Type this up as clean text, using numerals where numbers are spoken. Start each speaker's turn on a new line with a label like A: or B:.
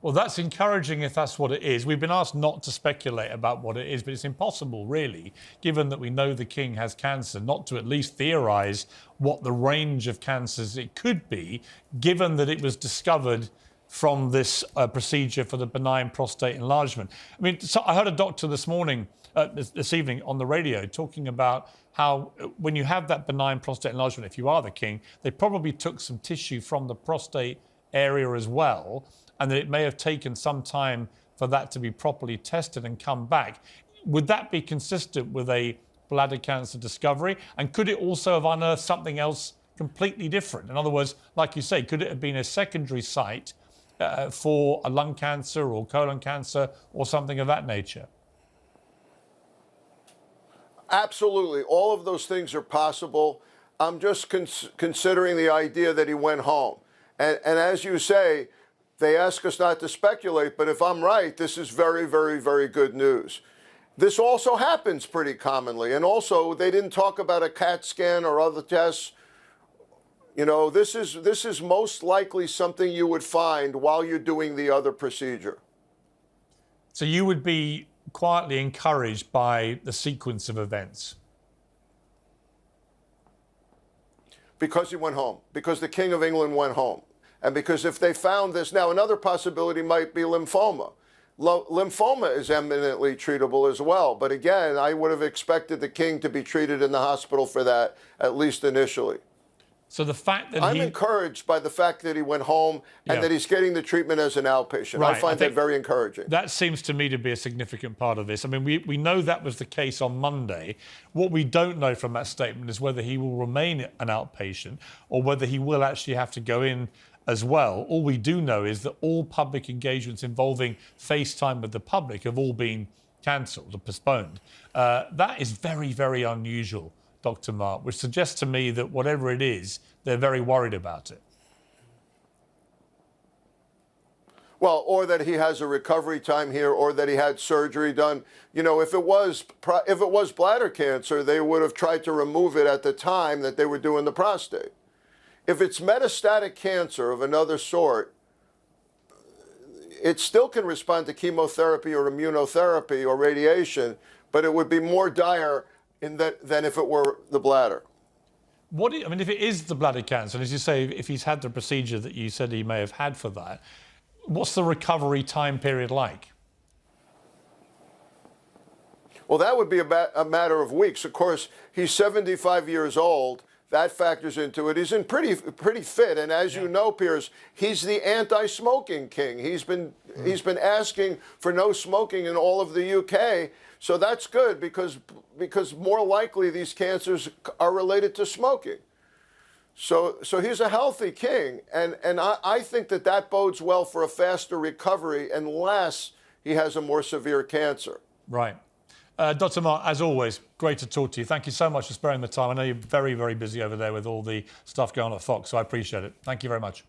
A: Well, that's encouraging if that's what it is. We've been asked not to speculate about what it is, but it's impossible, really, given that we know the king has cancer, not to at least theorise what the range of cancers it could be, given that it was discovered from this procedure for the benign prostate enlargement. I mean, so I heard a doctor this morning, this evening on the radio, talking about how when you have that benign prostate enlargement, if you are the king, they probably took some tissue from the prostate area as well, and that it may have taken some time for that to be properly tested and come back. Would that be consistent with a bladder cancer discovery? And could it also have unearthed something else completely different? In other words, like you say, could it have been a secondary site for a lung cancer or colon cancer or something of that nature?
B: Absolutely. All of those things are possible. I'm just considering the idea that he went home. And as you say, they ask us not to speculate, but if I'm right, this is very, very, very good news. This also happens pretty commonly. And also, they didn't talk about a CAT scan or other tests. You know, this is most likely something you would find while you're doing the other procedure.
A: So you would be quietly encouraged by the sequence of events?
B: Because he went home, because the King of England went home. And because if they found this, now another possibility might be lymphoma. Lymphoma is eminently treatable as well. But again, I would have expected the king to be treated in the hospital for that, at least initially.
A: So the fact that
B: I'm encouraged by the fact that he went home and that he's getting the treatment as an outpatient.
A: Right.
B: I find that very encouraging.
A: That seems to me to be a significant part of this. I mean, we know that was the case on Monday. What we don't know from that statement is whether he will remain an outpatient or whether he will actually have to go in as well. All we do know is that all public engagements involving FaceTime with the public have all been cancelled or postponed. That is very, very unusual, Dr. Mark, which suggests to me that whatever it is, they're very worried about it.
B: Well, or that he has a recovery time here, or that he had surgery done. You know, if it was bladder cancer, they would have tried to remove it at the time that they were doing the prostate. If it's metastatic cancer of another sort, it still can respond to chemotherapy or immunotherapy or radiation, but it would be more dire than if it were the bladder.
A: I mean, if it is the bladder cancer, and as you say, if he's had the procedure that you said he may have had for that, what's the recovery time period like?
B: Well, that would be a matter of weeks. Of course, he's 75 years old. That factors into it. He's in pretty fit, and as you know, Piers, he's the anti-smoking king. He's been asking for no smoking in all of the UK, so that's good because more likely these cancers are related to smoking. So he's a healthy king, and I think that bodes well for a faster recovery unless he has a more severe cancer.
A: Right. Dr. Mark, as always, great to talk to you. Thank you so much for sparing the time. I know you're very, very busy over there with all the stuff going on at Fox, so I appreciate it. Thank you very much.